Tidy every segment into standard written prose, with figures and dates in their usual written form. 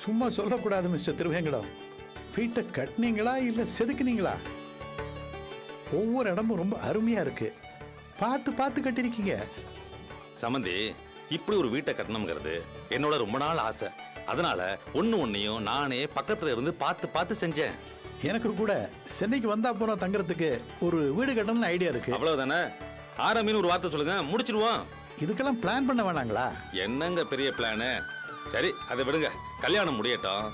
சும்மா சொல்லக்கூடாது மிஸ்டர் திருவேங்கடம். வீட்டை கட்டினீங்களா இல்லை செதுக்குனீங்களா? ஒவ்வொரு இடமும் ரொம்ப அருமையா இருக்கு. பார்த்து பார்த்து கட்டிருக்கீங்க. சம்பந்தி, இப்படி ஒரு வீட்டை கட்டணுங்கிறது என்னோட ரொம்ப நாள் ஆசை. அதனால ஒன்னையும் நானே பக்கத்துல இருந்து பார்த்து பார்த்து செஞ்சேன். எனக்கு கூட சென்னைக்கு வந்தா போறோம் தங்கறதுக்கு ஒரு வீடு கட்டணும்னு ஐடியா இருக்கு. அவ்வளவுதானே? ஆரம்பின்னு ஒரு வார்த்தை சொல்லுங்க, முடிச்சிருவோம். இதுக்கெல்லாம் பிளான் பண்ண வேணாங்களா? என்னங்க பெரிய பிளானு? சரி, அதை விடுங்க. கல்யாணம் முடியட்டும்.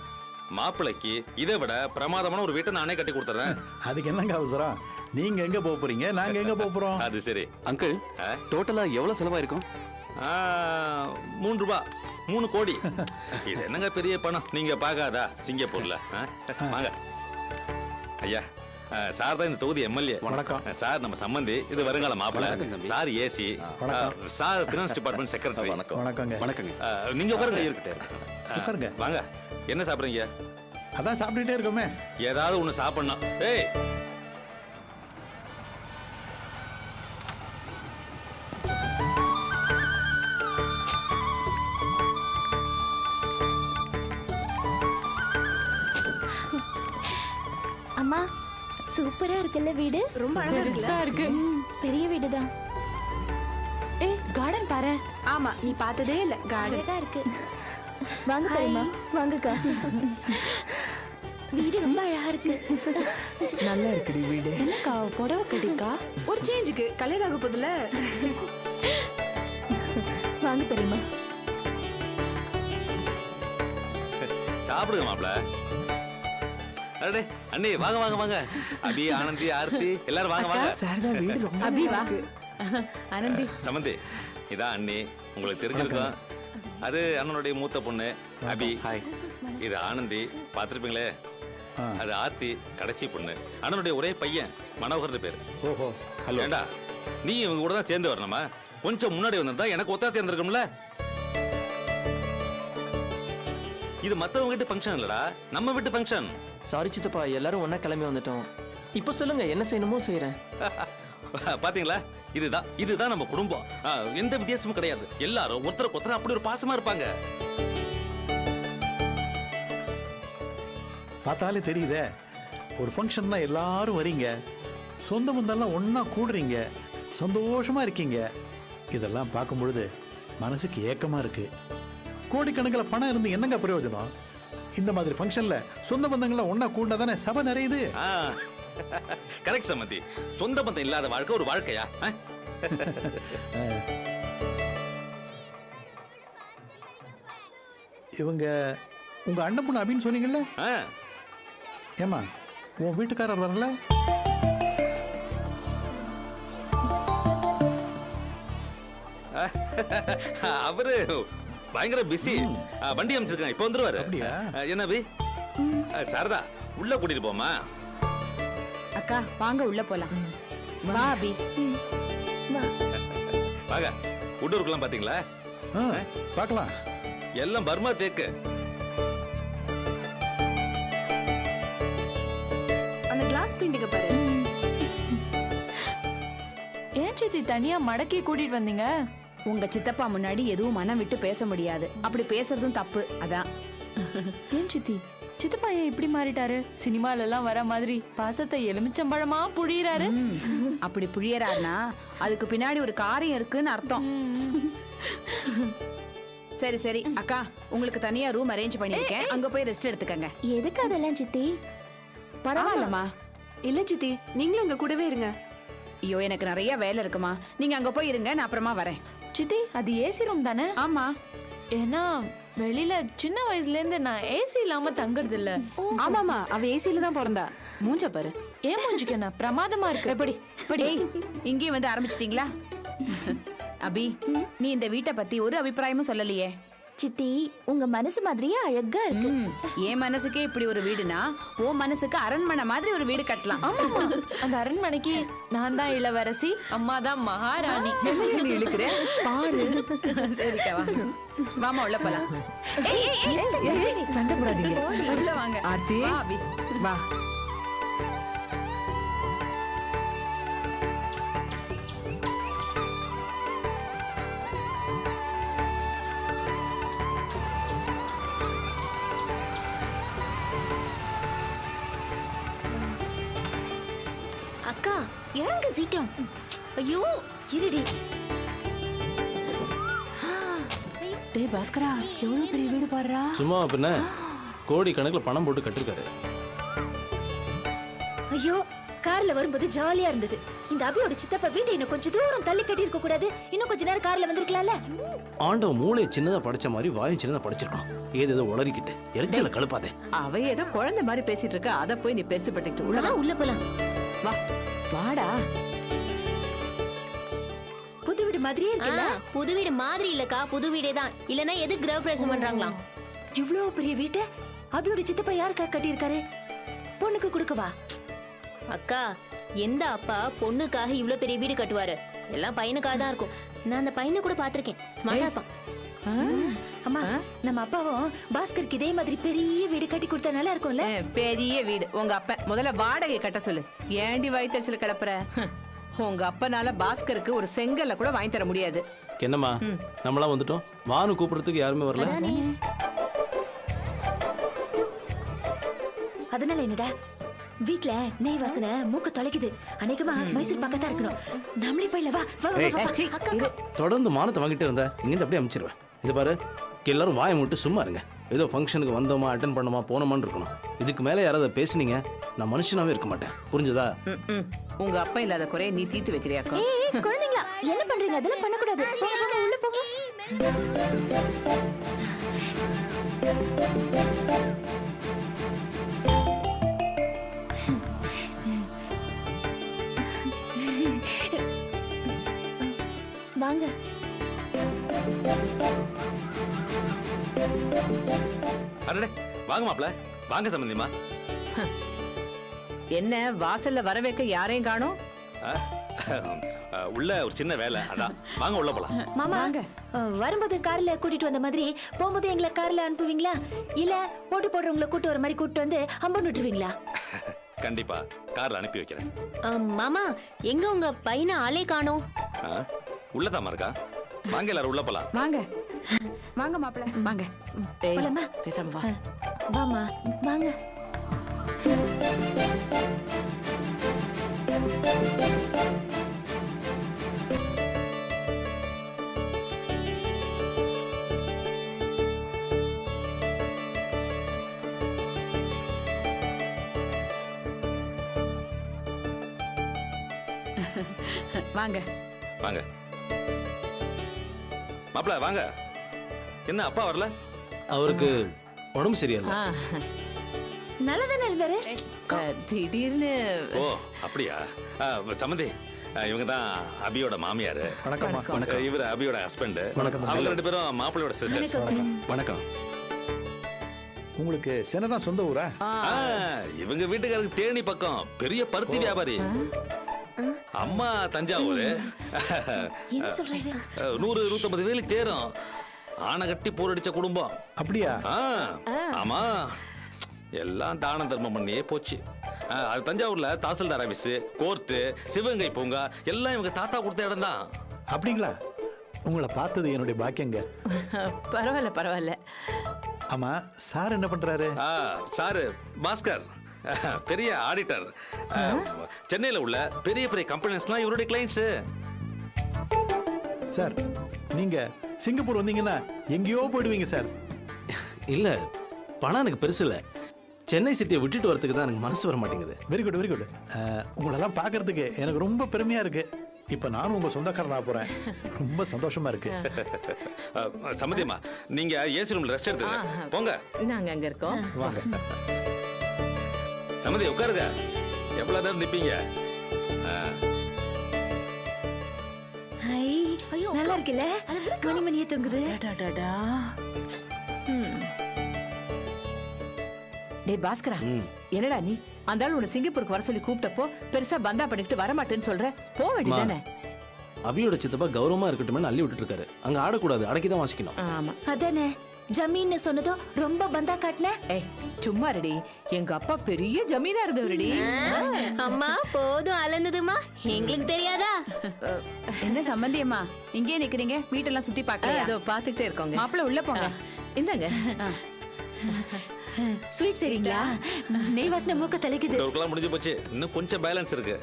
மாப்பிள்ளைக்கு இதை விட பிரமாதமான ஒரு வீட்டை நானே கட்டி கொடுத்துறேன். அதுக்கு என்னங்க அவசரம்? நீங்க எங்க போக போறீங்க, நாங்க எங்க போக போறோம்? அது சரி. அங்கிள், டோட்டலா எவ்வளவு செலவாயிருக்கும்? 3 ரூபா, 3 கோடி. இது என்னங்க பெரிய பணம், நீங்க பார்க்காதா சிங்கப்பூர்ல? வாங்க ஐயா. சார் தான் இந்த தொகுதி எம்எல்ஏ. வணக்கம் சார். நம்ம சம்பந்தி, இது வருங்கால மாப்பிள்ளை. Sir AC. Sir finance department secretary. வணக்கங்க. வணக்கங்க. நீங்க உட்காருங்க. உட்காருங்க. வாங்க. என்ன சாப்பிடுறீங்க? அதான் சாப்பிட்டுட்டே இருக்கோமே. ஏதாவது ஒண்ணு சாப்பிடணும். ஏய், அம்மா, சூப்பரா இருக்குல்ல வீடு? ரொம்ப அழகா இருக்கு. பெரிய வீடு தான். ஏய், கார்டன் பாரு. ஆமா, நீ பார்த்ததே இல்ல கார்டன். அழகா இருக்கு. வாங்க பெரியம்மா, வாங்கக்கா. வீடு ரொம்ப அழகா இருக்கு. நல்லா இருக்குடி வீடு. என்னக்கா புடவை கட்டிக்கா? ஒரு சேஞ்சுக்கு கல்யாணம் ஆக போதுல. வாங்க பெரியம்மா. சாப்பிடுங்க மாப்பிள்ள. அடே அண்ணே, வாங்க வாங்க வாங்க. அபி, ஆனந்தி, ஆர்த்தி எல்லாரும் வாங்க வாங்க. அபி வா. ஆனந்தி. சம்பந்தி, இதான் அண்ணி. உங்களுக்கு தெரிஞ்சிருக்கும். அது அண்ணனுடைய மூத்த பொண்ணு அபி. இது ஆனந்தி, பார்த்திருப்பீங்களே. அது ஆர்த்தி, கடைசி பொண்ணு. அண்ணனுடைய ஒரே பையன் மனோகர்னு பேரு. ஓஹோ. ஹலோ. ஏண்டா, நீ இவங்க கூட தான் சேர்ந்து வரணுமா? கொஞ்சம் முன்னாடி வந்திருந்தா எனக்கு ஒத்தா சேர்ந்துருக்கும்ல. இது மத்தவங்க வீட்டு ஃபங்க்ஷன் இல்லடா, நம்ம வீட்டு ஃபங்க்ஷன். சாரி சித்தப்பா, எல்லாரும் ஒண்ணா கிளம்பி வந்துட்டோம். இப்போ சொல்லுங்க, என்ன செய்யணுமோ செய்யறேன். பாத்தீங்களா, இதுதான் நம்ம குடும்பம். எந்த வித்தியாசமும் கிடையாது. எல்லாரும் ஒருத்தருக்கு ஒருத்தர் அப்படி ஒரு பாசமா இருப்பாங்க. பார்த்தாலே தெரியுதே, ஒரு ஃபங்க்ஷன் தான் எல்லாரும் வரீங்க, சொந்த பந்தெல்லாம் ஒண்ணா கூடுறீங்க, சந்தோஷமா இருக்கீங்க. இதெல்லாம் பார்க்கும் பொழுது மனசுக்கு ஏக்கமா இருக்கு. கோடிக்கணக்கில் பணம் இருந்து என்னங்க பிரயோஜனம்? இந்த மாதிரி ஃபங்க்ஷன்ல சொந்த பந்தங்கள்லாம் ஒண்ணா கூண்டா தானே சபை நிறையுது. கரெக்ட் சம்மந்தி. சொந்த பந்தம் இல்லாத வாழ்க்கை ஒரு வாழ்க்கையா? இவங்க உங்க அண்ணன் பொண்ணு அபின்னு சொன்னீங்கல்ல? ஏமா, உன் வீட்டுக்காரர் வரல? அவரு பயங்கர பிஸி. வண்டி அமைச்சிருக்காங்க, இப்ப வந்துருவாரு. அப்படியா? என்ன அபி? சாரதா, உள்ள கூட்டிட்டு போமா. அக்கா வாங்க உள்ள போலாம். வா அபி. வாங்க. உட்டூருக்குலாம் பாத்தீங்களா? பார்க்கலாம். எல்லாம் பர்மா தேக்கு. அந்த கிளாஸ் பிண்டிங்க பாரு. ஏன் சித்தி தனியா மடக்கி கூட்டிட்டு வந்தீங்க? உங்க சித்தப்பா முன்னாடி எதுவும் மனம் விட்டு பேச முடியாது. அப்படி பேசுறதும் தப்பு. அதான். ஏன் சித்தி, சித்தப்பா ஏன் இப்படி மாறிட்டாரு? சினிமால எல்லாம் வர மாதிரி பாசத்தை எலுமிச்சம்பழமா புழியறாரு. அப்படி புழியறாருனா அதுக்கு பின்னாடி ஒரு காரியம் இருக்குன்னு அர்த்தம். சரி சரி அக்கா, உங்களுக்கு தனியா ரூம் அரேஞ்ச் பண்ணிருக்கேன். அங்க போய் ரெஸ்ட் எடுத்துக்கங்க. எதுக்கு அதெல்லாம் சித்தி? பரவாயில்லம்மா. இல்ல சித்தி, நீங்களும் அங்க கூடவே இருங்க. ஐயோ, எனக்கு நிறைய வேலை இருக்குமா. நீங்க அங்க போய் இருங்க, நான் அப்புறமா வரேன். சித்தி, அது ஏசி ரூம் தானே? ஆமா. ஏன்னா வெளியில சின்ன வயசுல இருந்து நான் ஏசி இல்லாம தங்குறது இல்ல. ஆமாமா, அவ ஏசில தான் பிறந்தா. மூஞ்ச பாரு. ஏன் மூஞ்சிக்கு என்ன பிரமாதமா இருக்கு. எப்படி எப்படி இங்கேயும் வந்து ஆரம்பிச்சிட்டீங்களா? அபி, நீ இந்த வீட்டை பத்தி ஒரு அபிப்பிராயமும் சொல்லலையே. சித்தி, உங்க மனசு மாதிரியே அழகா இருக்கு. என் மனசுக்கே இப்படி ஒரு வீடுனா உன் மனசுக்கு அரண்மனை மாதிரி ஒரு வீடு கட்டலாம். அந்த அரண்மனைக்கு நான் தான் இளவரசி, அம்மா தான் மகாராணி. இழுக்கிற பாரு. சரிக்கா, வா. வாமா உள்ள போலாம். சண்டை போடாதீங்க. உள்ள வாங்க. ஆர்த்தி, வா அபி, வா. அக்கா இறங்க சீக்கிரம். ஐயோ இருடி. டேய் பாஸ்கரா, எவ்வளவு பெரிய வீடு பாருடா. சும்மா பின்ன கோடி கணக்கில் பணம் போட்டு கட்டிருக்காரு. ஐயோ கார்ல வரும்போது ஜாலியா இருந்தது. இந்த அபியோட சித்தப்பா வீட்டை இன்னும் கொஞ்சம் தூரம் தள்ளி கட்டி இருக்க கூடாது? இன்னும் கொஞ்ச நேரம் கார்ல வந்திருக்கலாம்ல. ஆண்டவன் மூளையை சின்னதா படிச்ச மாதிரி வாயும் சின்னதா படிச்சிருக்கான். ஏதோ உளறிக்கிட்டு எரிச்சல கழுப்பாதே. அவ ஏதோ குழந்தை மாதிரி பேசிட்டு இருக்கா, அத போய் நீ பெருசு பட்டுக்கிட்டு உள்ள உள்ள போலாம். வா. வாடா. புது வீடு மாதிரியே இருக்குல்ல? புது வீடு மாதிரி இல்லக்கா, புது வீடே தான். இல்லனா எது கிரகப்பிரவேசம் பண்றாங்களாம்? இவ்வளவு பெரிய வீட்டை அபியோட சித்தப்பா யாருக்கா கட்டி இருக்காரு? பொண்ணுக்கு கொடுக்கவா? அக்கா எந்த அப்பா பொண்ணுக்காக இவ்வளவு பெரிய வீடு கட்டுவாரு? எல்லாம் பையனுக்காக தான் இருக்கும். நான் அந்த பையனை கூட பாத்திருக்கேன், ஸ்மார்ட்டா இருப்பான். அம்மா நம்ம அப்பாவும் பாஸ்கருக்கு இதே மாதிரி பெரிய வீடு கட்டி கொடுத்தா நல்லா இருக்கும்ல? பெரிய வீடு உங்க அப்ப முதல்ல வாடகை கட்ட சொல்லு. ஏண்டி வயிற்றுல கிளப்புற? உங்க அப்பனால பாஸ்கருக்கு ஒரு செங்கல்ல கூட வாங்கி தர முடியாது. என்னம்மா நம்மளாம் வந்துட்டோம், வானு கூப்பிடுறதுக்கு யாருமே வரல. அதனால என்னடா வீட்ல நெய் வாசனை மூக்க தொலைக்குது. அநேகமா மைசூர் பக்கத்தா இருக்கணும். நம்மளே போயில வா வா வா, வா. அக்கா, அக்கா. தொடர்ந்து மானத்தை வாங்கிட்டே இருந்தா இங்கிருந்து அப்படியே அமைச்சிருவேன். இது பாரு, எல்லாரும் வாயை மூட்டு சும்மா இருங்க. ஏதோ ஃபங்க்ஷனுக்கு வந்தோமா அட்டன் பண்ணோமா போனோமான்னு இருக்கணும். இதுக்கு மேலே யாராவது பேசுனீங்க நான் மனுஷனாவே இருக்க மாட்டேன், புரிஞ்சுதா? உங்க அப்பா இல்லாத குறைய நீ தீர்த்து வைக்கிறியாக்கா? ஏய் குழந்தைங்களா என்ன பண்றீங்க? அதெல்லாம் பண்ண கூடாது. போங்க, போங்க, உள்ள போங்க. வாங்க. அடடே வாங்க மாப்ள, வாங்க சம்பந்திமா. என்ன வாசல்ல வர வைக்க யாரையும் காணோம்? உள்ள ஒரு சின்ன வேலை, அதான் வாங்க உள்ள போலாம். மாமா வரும்போது கார்ல கூட்டிட்டு வந்த மாதிரி போகும்போது எங்களை கார்ல அனுப்புவீங்களா? இல்ல போட்டு போடுறவங்களை கூட்டு வர மாதிரி கூட்டு வந்து அம்பன் விட்டுருவீங்களா? கண்டிப்பா கார்ல அனுப்பி வைக்கிறேன். மாமா எங்க உங்க பையனை ஆளே காணோம்? உள்ளதாமா இருக்கா? வாங்க எல்லாரும் உள்ள போலாம். வாங்க வாங்க மாப்பிள வாங்க. போலாமா? பேசாம வா. வாமா வாங்க. வாங்க வாங்க மாப்ள வாங்க. என்ன அப்பா வரல? அவருக்கு உடம்பு சரியில்லை. நல்லதானே இருந்தாரு? திடீர்னு ஓ அப்படியா? சம்பந்தி இவங்க தான் அபியோட மாமியாரு. வணக்கம். இவர் அபியோட ஹஸ்பண்ட். அவங்க ரெண்டு பேரும் மாப்பிள்ளையோட சிஸ்டர்ஸ். வணக்கம். உங்களுக்கு சென்னை சொந்த ஊரா? இவங்க வீட்டுக்காரருக்கு தேனி பக்கம், பெரிய பருத்தி வியாபாரி. அம்மா தஞ்சாவூர். என்ன சொல்றாரு? 100-150 வேலைக்கு தேரும். ஆனை கட்டி போர் அடிச்ச குடும்பம். அப்படியா? ஆமா, எல்லாம் தான தர்மம் பண்ணியே போச்சு. அது தஞ்சாவூர்ல தாசில்தார் ஆபீஸ், கோர்ட்டு, சிவகங்கை பூங்கா எல்லாம் இவங்க தாத்தா கொடுத்த இடம் தான். அப்படிங்களா? உங்களை பார்த்தது என்னுடைய பாக்கியங்க. பரவாயில்ல பரவாயில்ல. ஆமா சார் என்ன பண்றாரு? சாரு பாஸ்கர், பெரிய ஆடிட்டர். சென்னையில உள்ள பெரிய பெரிய கம்பெனிஸ்லாம் இவருடைய கிளைண்ட்ஸ். சார் நீங்க சிங்கப்பூர் வந்தீங்கன்னா எங்கேயோ போயிடுவீங்க சார். இல்ல, பணம் எனக்கு பெருசு இல்ல. சென்னை சிட்டியை விட்டுட்டு வரதுக்கு தான் எனக்கு மனசு வர மாட்டேங்குது. Very good very good. உங்களெல்லாம் பார்க்கறதுக்கு எனக்கு ரொம்ப பெருமையா இருக்கு. இப்ப நானும் உங்க சொந்தக்காரனா போறேன். ரொம்ப சந்தோஷமா இருக்கு. சம்மதியம்மா, நீங்க ஏசி ரூம்ல ரெஸ்ட் எடுத்துங்க. போங்க, நாங்க அங்க இருக்கோம். வாங்க. சம்மதி உட்காருங்க. எவ்வளவு நேரம் நிப்பீங்க? நல்லா இருக்குல்ல? மணிமணியே தொங்குது. டேய் பாஸ்கரா, என்னடா நீ அந்த ஆள் உன்னை சிங்கப்பூருக்கு வர சொல்லி கூப்பிட்டப்போ பெருசா பந்தா பண்ணிட்டு வர மாட்டேன்னு சொல்ற? போக வேண்டியதானே? அபியோட சித்தப்பா கௌரவமா இருக்கட்டும்னு அள்ளி விட்டுட்டு இருக்காரு. அங்க ஆடக்கூடாது, அடக்கிதான் வாசிக்கணும். ஆமா அதானே ஜமீன் சொன்னதோ ரொம்ப பந்தா காட்டின. ஏய் சும்மா ரெடி, எங்க அப்பா பெரிய ஜமீனா இருந்தவருடி. அம்மா போதும் அலந்ததுமா, எங்களுக்கு தெரியாதா? என்ன சம்பந்தியம்மா இங்கே நிக்கிறீங்க? வீட்டெல்லாம் சுத்தி பார்க்கலையா? அதோ பாத்துக்கிட்டே இருக்கோங்க. மாப்பிள உள்ள போங்க. இந்தாங்க. ஸ்வீட் சரிங்களா? நெய் வாசனை மூக்க தலைக்குது. ஒர்க்கெல்லாம் முடிஞ்சு போச்சு, இன்னும் கொஞ்சம் பேலன்ஸ் இருக்கு.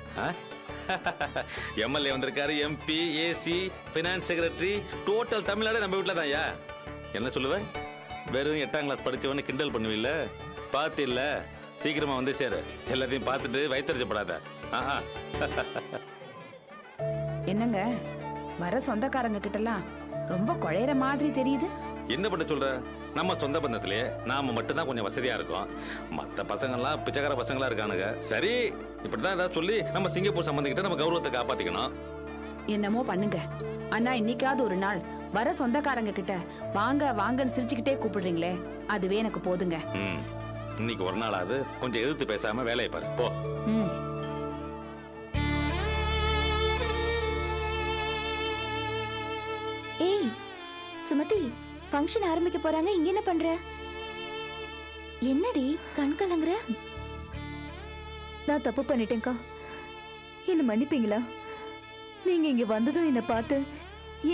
எம்எல்ஏ வந்திருக்காரு, MP, AC, finance secretary, total Tamil Nadu நம்ம வீட்டில் தான். ஐயா என்ன சொல்லுவேன், வெறும் 8ஆம் கிளாஸ் படிச்சவன்னு கிண்டல் பண்ணுவில்ல, பார்த்து இல்ல சீக்கிரமா வந்து சேரு. எல்லாத்தையும் பார்த்துட்டு வயிற்றுப்படாத. என்னங்க வர சொந்தக்காரங்க கிட்டலாம் ரொம்ப குழையிற மாதிரி தெரியுது. என்ன பண்ண சொல்ற, நம்ம சொந்த பந்தத்திலேயே நாம மட்டும் தான் கொஞ்சம் வசதியா இருக்கோம். மற்ற பசங்கள்லாம் பிச்சைக்கார பசங்களா இருக்கானுங்க. சரி, இப்படிதான் ஏதாவது சொல்லி நம்ம சிங்கப்பூர் சம்பந்திக்கிட்ட நம்ம கௌரவத்தை காப்பாத்திக்கணும். என்னமோ பண்ணுங்க, ஆனா இன்னைக்காவது ஒரு நாள் வர சொந்தக்காரங்க கிட்ட வாங்க வாங்கன்னு சிரிச்சுக்கிட்டே கூப்பிடுறீங்களே, அதுவே எனக்கு போதுங்க. இன்னைக்கு ஒரு நாளாவது கொஞ்சம் எதிர்த்து பேசாம வேலையை பாரு போ. ஏய் சுமதி, ஃபங்க்ஷன் ஆரம்பிக்க போறாங்க, இங்க என்ன பண்ற? என்னடி கண் கலங்குற? நான் தப்பு பண்ணிட்டேன்க்கா, என்ன மன்னிப்பீங்களா? நீங்க இங்க வந்ததும் என்ன பார்த்து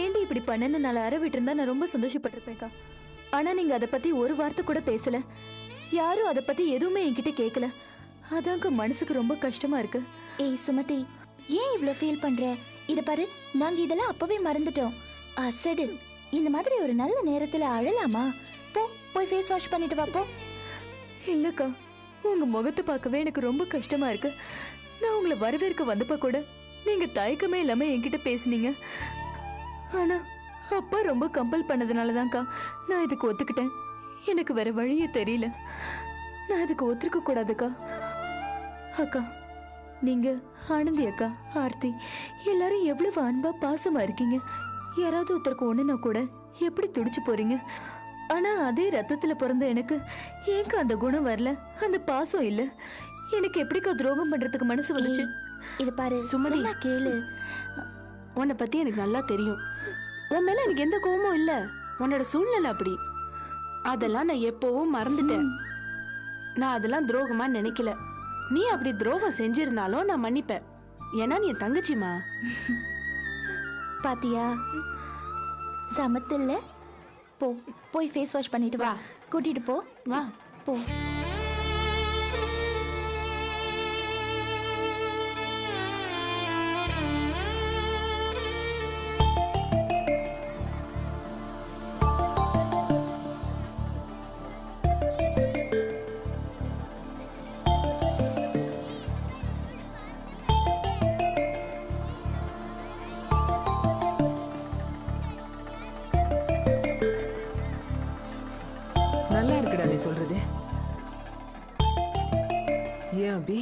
ஏண்டி இப்படி பண்ணன்னு நாளை அறவிட்டு இருந்தா நான் ரொம்ப சந்தோஷப்பட்டிருப்பேன்க்கா. ஆனா நீங்க அதை பத்தி ஒரு வார்த்தை கூட பேசல, யாரும் அதை பத்தி எதுவுமே என்கிட்ட கேட்கல. அதாங்க மனசுக்கு ரொம்ப கஷ்டமா இருக்கு. ஏய் சுமதி, ஏன் இவ்ளோ ஃபீல் பண்ற? இத பாரு, நாங்க இதெல்லாம் அப்பவே மறந்துட்டோம். அசடு, இந்த மாதிரி ஒரு நல்ல நேரத்துல அழலாமா? போ போய் ஃபேஸ் வாஷ் பண்ணிட்டு வா போ. இல்லக்கா, உங்க முகத்தை பார்க்கவே எனக்கு ரொம்ப கஷ்டமா இருக்கு. நான் உங்களை வரவேற்க வந்தப்ப கூட நீங்க தயக்கமே இல்லாம என்கிட்ட பேசுனீங்க. ஆனா அப்பா ரொம்ப கம்பல் பண்ணதுனாலதான்க்கா நான் இதுக்கு ஒத்துக்கிட்டேன். எனக்கு வேற வழியே தெரியல. நான் அதுக்கு ஒத்துக்க கூடாதுக்கா. அக்கா, நீங்க, ஆனந்தி அக்கா, ஆர்த்தி எல்லாரும் எவ்வளவு அன்பா பாசமா இருக்கீங்க. யாராவது ஒருத்தருக்கு ஒண்ணுனா கூட எப்படி துடிச்சு போறீங்க. ஆனா அதே ரத்தத்துல பிறந்த எனக்கு ஏங்க அந்த குணம் வரல, அந்த பாசம் இல்ல. எனக்கு எப்படிக்கா துரோகம் பண்றதுக்கு மனசு வந்துச்சு? இது பாரு சுமதி, சொன்னா கேளு. உன்னை பத்தி எனக்கு நல்லா தெரியும். உன் மேல எனக்கு எந்த கோவமும் இல்ல. உன்னோட சூழ்நிலை அப்படி. அதெல்லாம் நான் எப்பவும் மறந்துட்டேன். நான் அதெல்லாம் துரோகமா நினைக்கல. நீ அப்படி துரோகம் செஞ்சிருந்தாலும் நான் மன்னிப்பேன். ஏன்னா நீ என் தங்கச்சிமா. பாத்தியா, சமத்துல போ போய் ஃபேஸ் வாஷ் பண்ணிட்டு வா. கூட்டிட்டு போ வா போ. நல்லா இருக்குடா நீ சொல்றது. ஏன் அபி,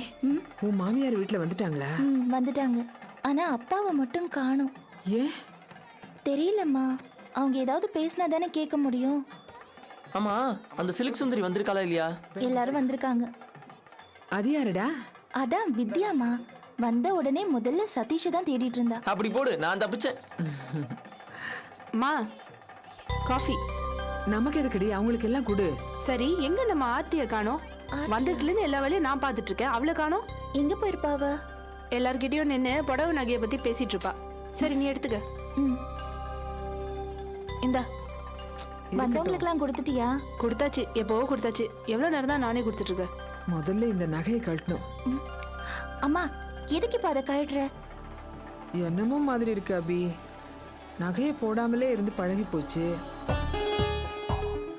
உன் மாமியார் வீட்டுல வந்துட்டாங்களா? வந்துட்டாங்க. ஆனா அப்பாவை மட்டும் காணோம். ஏன் தெரியலம்மா, அவங்க ஏதாவது பேசினா தானே கேட்க முடியும். ஆமா, அந்த சில்க் சுந்தரி வந்திருக்காளா இல்லையா? எல்லாரும் வந்திருக்காங்க. அது யாருடா? அதான் வித்யாமா. வந்த உடனே முதல்ல சதீஷை தான் தேடிட்டு இருந்தா. அப்படி போடு, நான் தப்பிச்சேன். மா, காஃபி. நமக்கு எதுக்கடி, அவங்களுக்கு எல்லாம் கொடு. சரி, எங்க நம்ம ஆர்த்திய காணோம்? வந்ததுல இருந்து எல்லா வேலையும் நான் பார்த்துட்டு இருக்கேன். அவளை காணோம். எங்க போயிருப்பாவ? எல்லார்கிட்டயும் நின்று புடவை நகையை பத்தி பேசிட்டு இருப்பா. சரி, நீ எடுத்துக்க. இந்தா. வந்தவங்களுக்கெல்லாம் கொடுத்துட்டியா? கொடுத்தாச்சு, எப்போவோ கொடுத்தாச்சு. எவ்வளவு நேரம் தான் நானே கொடுத்துட்டு இருக்கேன். முதல்ல இந்த நகையை கழட்டணும். அம்மா, எதுக்கு இப்ப அதை கழட்டுற? என்னமோ மாதிரி இருக்கு அபி. நகையை போடாமலே இருந்து பழகி போச்சு.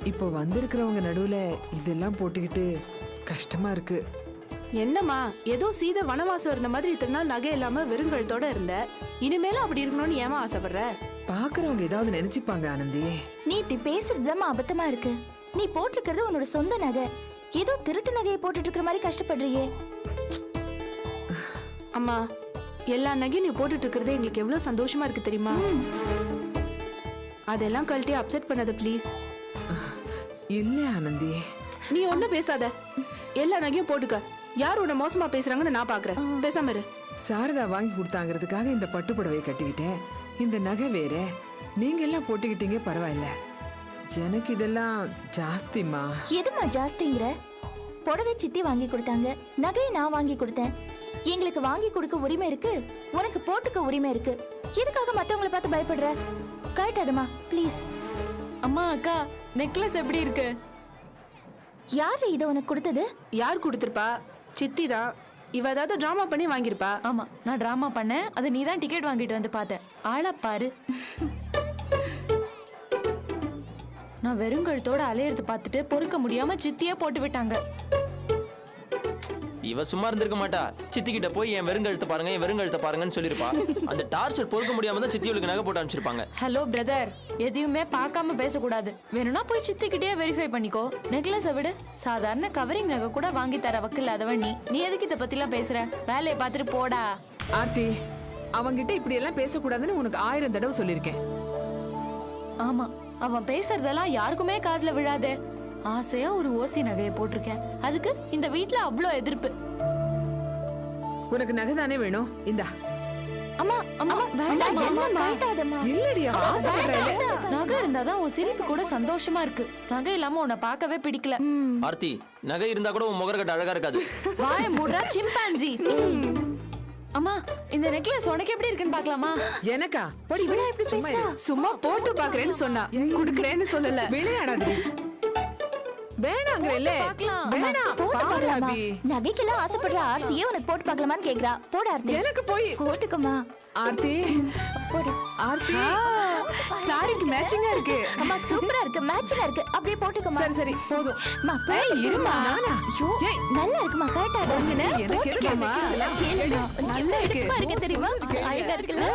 இப்போ வந்திருக்கிறவங்க நடுவுல இதெல்லாம் போட்டுக்கிட்டு கஷ்டமா இருக்கு. என்னம்மா, ஏதோ சீதை வனவாசம் இருந்த மாதிரி இத்தனை நாள் நகை இல்லாம வெறுங்கழுத்தோட இருந்த. இனிமேலும் அப்படி இருக்கணும்னு ஏமா ஆசைப்படுற? பாக்குறவங்க ஏதாவது நினைச்சுப்பாங்க ஆனந்தி. நீ இப்படி பேசுறதுதான் அபத்தமா இருக்கு. நீ போட்டிருக்கிறது உன்னோட சொந்த நகை. ஏதோ திருட்டு நகையை போட்டுட்டு இருக்கிற மாதிரி கஷ்டப்படுறியே. அம்மா, எல்லா நகையும் நீ போட்டுட்டு இருக்கிறதே எங்களுக்கு எவ்வளவு சந்தோஷமா இருக்கு தெரியுமா? அதெல்லாம் கழட்டி அப்செட் பண்ணாத ப்ளீஸ். இல்ல ஆனந்தி, நீ ஒண்ணும் பேசாத. எல்லா நகையும் போட்டுக்க. யார் உன்னை மோசமா பேசுறாங்கன்னு நான் பாக்குறேன். பேசாம இரு. சாரதா வாங்கி கொடுத்தாங்கிறதுக்காக இந்த பட்டு புடவையை கட்டிக்கிட்டேன். இந்த நகை வேற. நீங்க எல்லாம் போட்டுக்கிட்டீங்க, பரவாயில்ல. எனக்கு இதெல்லாம் ஜாஸ்திமா. எதுமா ஜாஸ்திங்கிற? புடவை சித்தி வாங்கி கொடுத்தாங்க, நகையை நான் வாங்கி கொடுத்தேன். எங்களுக்கு வாங்கி கொடுக்க உரிமை இருக்கு, உனக்கு போட்டுக்க உரிமை இருக்கு. எதுக்காக மத்தவங்களை பார்த்து பயப்படுற? கழட்டாதம்மா ப்ளீஸ். அம்மா, அக்கா, நெக்லஸ் எப்படி இருக்கு? யாரு இதை உனக்கு கொடுத்தது? யார் கொடுத்துருப்பா? சித்தி தான். இவ ஏதாவது டிராமா பண்ணி வாங்கியிருப்பா. ஆமா, நான் டிராமா பண்ணேன். அது நீ தான் டிக்கெட் வாங்கிட்டு வந்து பார்த்த. ஆளை பாரு. நான் வெறுங்கழுத்தோட அலையறது பார்த்துட்டு பொறுக்க முடியாம சித்தியே போட்டு விட்டாங்க. இவ சும்மா இருந்திருக்க மாட்டா. சித்தி கிட்ட போய் என் வெறுங்கழுத்த பாருங்க, என் வெறுங்கழுத்த பாருங்கன்னு சொல்லிருப்பா. அந்த டார்ச்சர் பொறுக்க முடியாம தான் சித்தியோளுக்கு நகை போட்டு அனுப்பிச்சிருப்பாங்க. ஹலோ பிரதர், எதையுமே பார்க்காம பேசக்கூடாது. வேணும்னா போய் சித்திக்கிட்டே வெரிஃபை பண்ணிக்கோ. நெக்லஸை விடு, சாதாரண கவரிங் நகை கூட வாங்கி தர வக்கில்லாதவன் நீ எதுக்கு இதை பத்திலாம் பேசுற? வேலையை பார்த்துட்டு போடா. ஆர்த்தி, அவங்கிட்ட இப்படி எல்லாம் பேசக்கூடாதுன்னு உனக்கு 1000 தடவை சொல்லியிருக்கேன். ஆமா, அவன் பேசுறதெல்லாம் யாருக்குமே காதுல விழாதே. ஆசையா ஒரு ஓசி நகையை போட்டிருக்கேன். அதுக்கு இந்த வீட்ல அவ்வளோ எதிர்ப்பு. உனக்கு நகை தானே வேணும், இந்தா. அம்மா அம்மா வேண்டாம். இல்லடி, அவ ஆசைப்படுறாளே. நகை இருந்தாதான் உன் சிரிப்பு கூட சந்தோஷமா இருக்கு. நகை இல்லாம உன்னை பார்க்கவே பிடிக்கல. ஆர்த்தி, நகை இருந்தா கூட உன் முகர்கட்ட அழகா இருக்காது. வாய மூடுறா சிம்பான்சி. அம்மா, இந்த நெக்லஸ் உனக்கு எப்படி இருக்குன்னு பார்க்கலாமா? எனக்கா? சும்மா போட்டு பாக்குறேன்னு சொன்னா, குடுக்கறேன்னு சொல்லல. விளையாடாது. வேணாங்கறேல. வேணாம். பாரு அபி. நகைக்கெல்லாம் ஆசைப்படுற ஆர்த்தியே உனக்கு போட்டு பார்க்கலாமான்னு கேக்குறா. போட ஆர்த்தி. எனக்கு போய் போட்டுக்கம்மா. ஆர்த்தி, போடு. ஆர்த்தி, சாரிக்கு மேட்சிங்கா இருக்கு. அம்மா சூப்பரா இருக்கு, மேட்சிங்கா இருக்கு. அப்படியே போட்டுக்கம்மா. சரி சரி போதும். அம்மா இருமா. நானா? ஐயோ, நல்லா இருக்குமா? கரெக்டா இருக்கு. எனக்கு இருக்குமா? நல்லா இருக்கு தெரியுமா? அழகா இருக்குல்ல?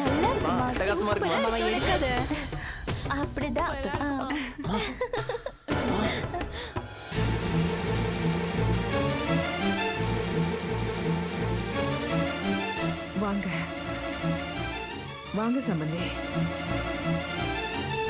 நல்லா இருக்குமா? அட்டகாசமா இருக்குமா? அவன் எடுக்காத. அப்படிதான். வாங்க வாங்க சம்பந்தி.